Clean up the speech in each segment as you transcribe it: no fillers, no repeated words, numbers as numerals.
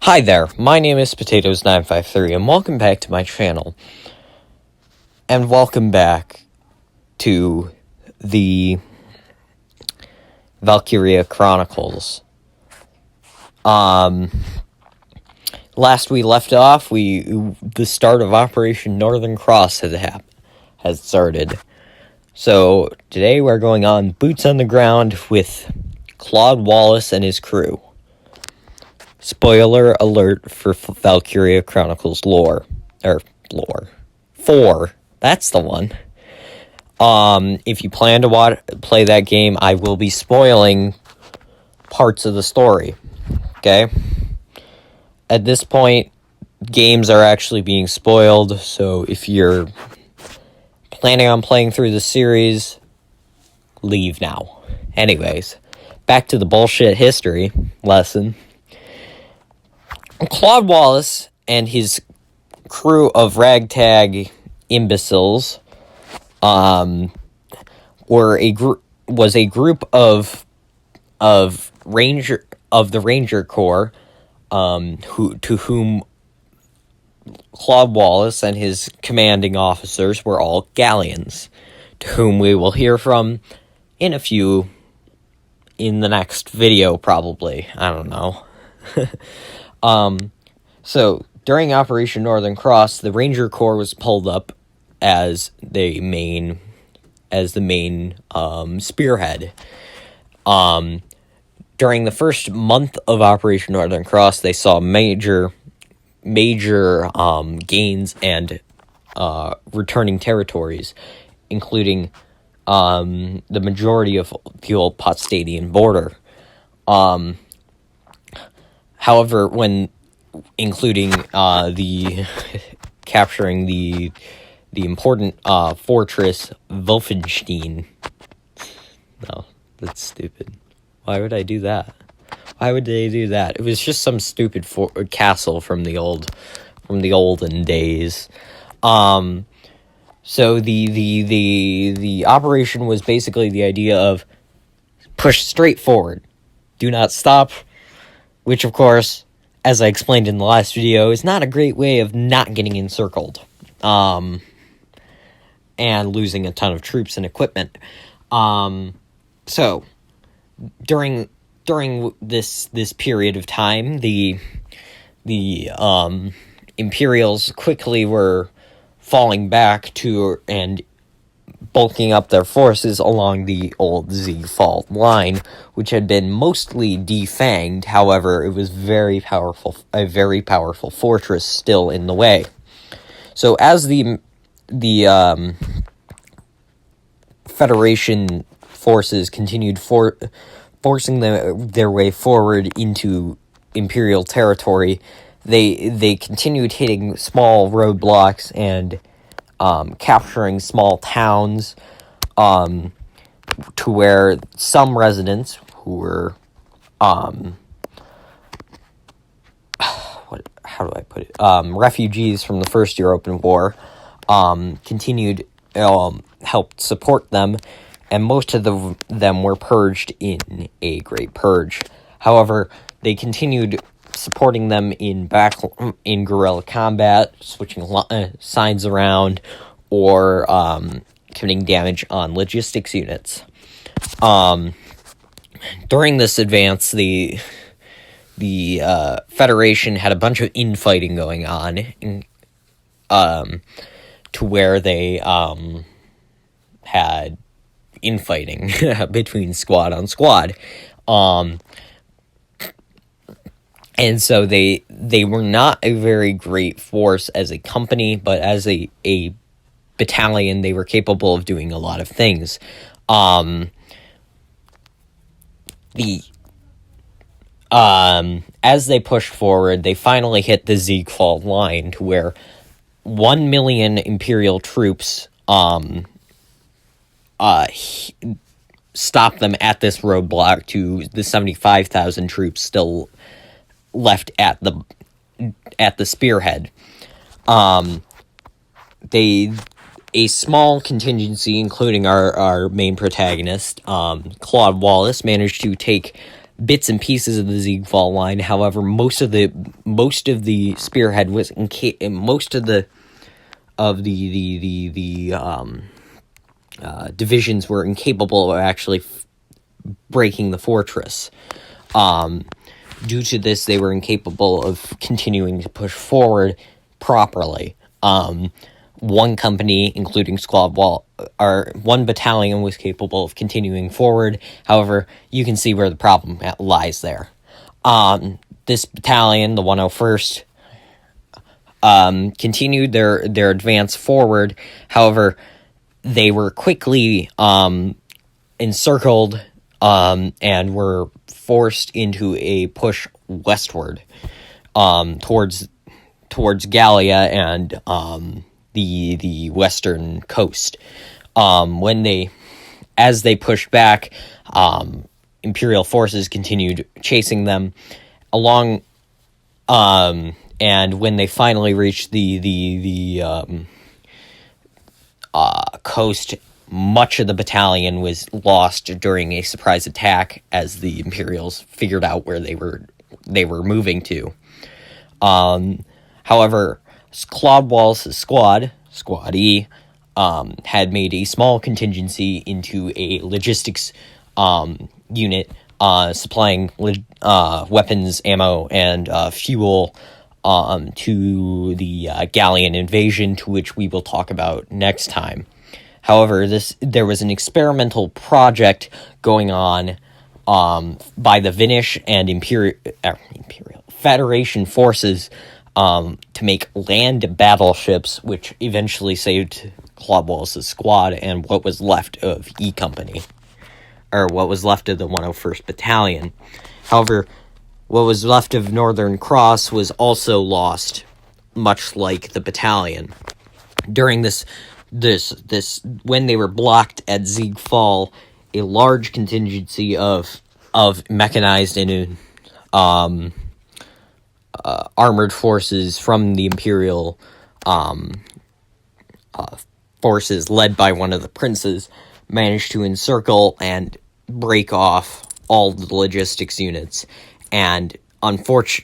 Hi there, my name is Potatoes953, and welcome back to my channel. And welcome back to the Valkyria Chronicles. Last we left off, the start of Operation Northern Cross has started. So, today we're going on boots on the ground with Claude Wallace and his crew. Spoiler alert for Valkyria Chronicles lore. 4. That's the one. If you plan to play that game, I will be spoiling parts of the story. Okay? At this point, games are actually being spoiled, so if you're planning on playing through the series, leave now. Anyways, back to the bullshit history lesson. Claude Wallace and his crew of ragtag imbeciles was a group of the Ranger Corps to whom Claude Wallace and his commanding officers were all galleons, to whom we will hear from in the next video, probably. I don't know. So, during Operation Northern Cross, the Ranger Corps was pulled up as the main spearhead. During the first month of Operation Northern Cross, they saw major gains and returning territories, including the majority of the old Potstadian border. However, when including capturing the important fortress Wolfenstein. No, that's stupid. Why would I do that? Why would they do that? It was just some stupid castle from the olden days. So the operation was basically the idea of push straight forward, do not stop. Which, of course, as I explained in the last video, is not a great way of not getting encircled, and losing a ton of troops and equipment. So, during this period of time, the Imperials quickly were falling back and bulking up their forces along the old Ziegfeld line, which had been mostly defanged. However, it was a very powerful fortress still in the way. So as the Federation forces continued forcing their way forward into Imperial territory, they continued hitting small roadblocks and capturing small towns, to where some residents who were, refugees from the First European War, continued, helped support them, and most of them were purged in a Great Purge. However, they continued supporting them in guerrilla combat, switching signs around, or committing damage on logistics units. During this advance, the Federation had a bunch of infighting going on, to where they had infighting between squad on squad. And so they were not a very great force as a company, but as a battalion, they were capable of doing a lot of things. As they pushed forward, they finally hit the Ziegfeld line, to where 1 million Imperial troops stopped them at this roadblock to the 75,000 troops still left at the spearhead. A small contingency, including our main protagonist, Claude Wallace, managed to take bits and pieces of the Ziegfeld line. However, most of the spearhead was most of the divisions were incapable of actually breaking the fortress. Due to this, they were incapable of continuing to push forward properly. One company, including one battalion, was capable of continuing forward. However, you can see where the problem lies there. This battalion, the 101st, continued their advance forward. However, they were quickly encircled and were forced into a push westward towards Gallia and the western coast. As they pushed back, Imperial forces continued chasing them along, and when they finally reached the coast, much of the battalion was lost during a surprise attack as the Imperials figured out where they were moving to. However, Claudwall's Squad E, had made a small contingency into a logistics unit supplying weapons, ammo, and fuel to the Gallian invasion, to which we will talk about next time. However, there was an experimental project going on by the Finnish and Imperial Federation forces to make land battleships, which eventually saved Claudwall's squad and what was left of E Company, or what was left of the 101st Battalion. However, what was left of Northern Cross was also lost, much like the battalion. During this when they were blocked at Ziegfeld, a large contingency of mechanized and armored forces from the Imperial forces, led by one of the princes, managed to encircle and break off all the logistics units, and fortunately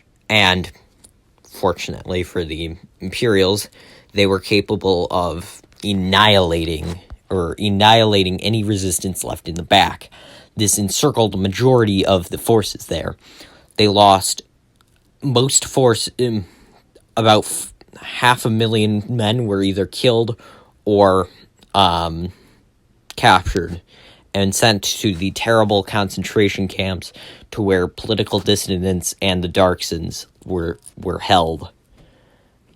for the Imperials, they were capable of annihilating any resistance left in the back. This encircled the majority of the forces there. They lost most force. About 500,000 men were either killed or captured and sent to the terrible concentration camps to where political dissidents and the Darksons were held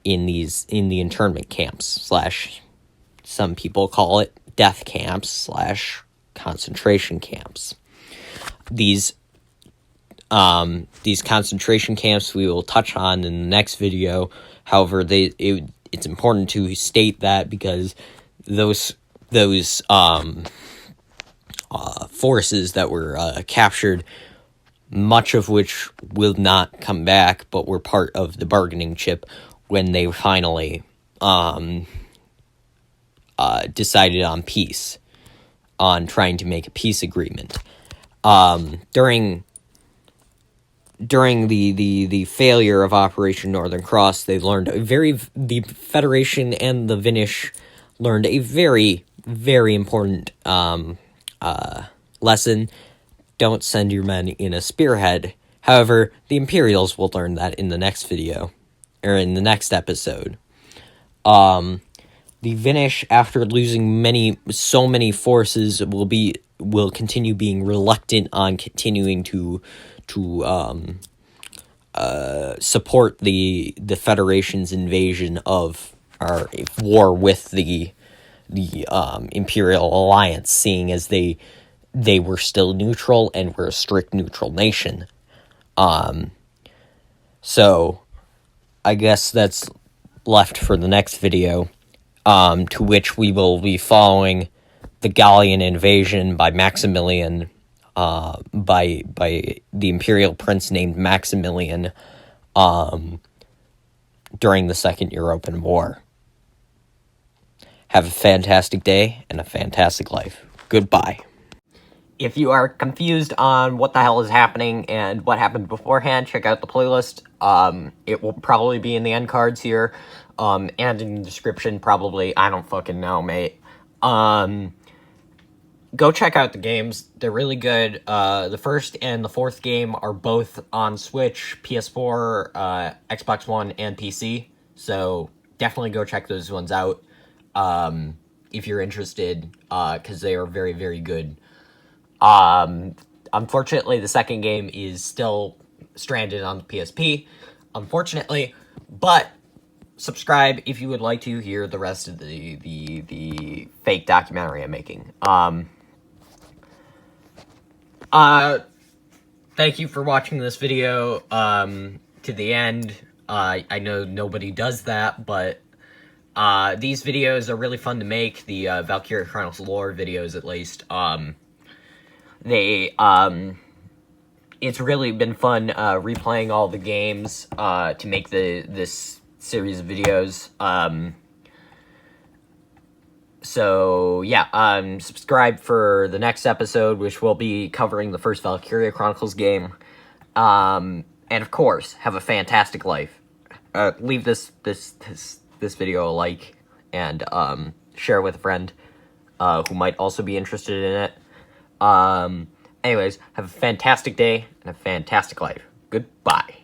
in the internment camps / some people call it death camps / concentration camps. These concentration camps we will touch on in the next video. However, it's important to state that because those forces that were captured, much of which will not come back, but were part of the bargaining chip when they finally decided on peace, on trying to make a peace agreement. During the failure of Operation Northern Cross, they learned the Federation and the Finnish learned a very, very important lesson. Don't send your men in a spearhead. However, the Imperials will learn that in the next video, or in the next episode. The Finnish, after losing so many forces, will continue being reluctant on continuing to support the Federation's invasion of, or war with the Imperial Alliance, seeing as they were still neutral and were a strict neutral nation. So I guess that's left for the next video, to which we will be following the Gallian invasion by Maximilian, by the Imperial Prince named Maximilian, during the Second European War. Have a fantastic day and a fantastic life. Goodbye. if you are confused on what the hell is happening and what happened beforehand, check out the playlist. It will probably be in the end cards here, and in the description, probably. I don't fucking know, mate. Go check out the games. They're really good. The first and the fourth game are both on Switch, PS4, Xbox One, and PC. So definitely go check those ones out if you're interested, because they are very, very good. Unfortunately, the second game is still stranded on the PSP, unfortunately, but subscribe if you would like to hear the rest of the fake documentary I'm making. Thank you for watching this video, to the end. I know nobody does that, but, these videos are really fun to make, the, Valkyria Chronicles lore videos, at least. It's really been fun, replaying all the games, to make this series of videos. So, yeah, subscribe for the next episode, which will be covering the first Valkyria Chronicles game. And of course, have a fantastic life. Leave this video a like, and, share with a friend, who might also be interested in it. Anyways, have a fantastic day, and a fantastic life. Goodbye.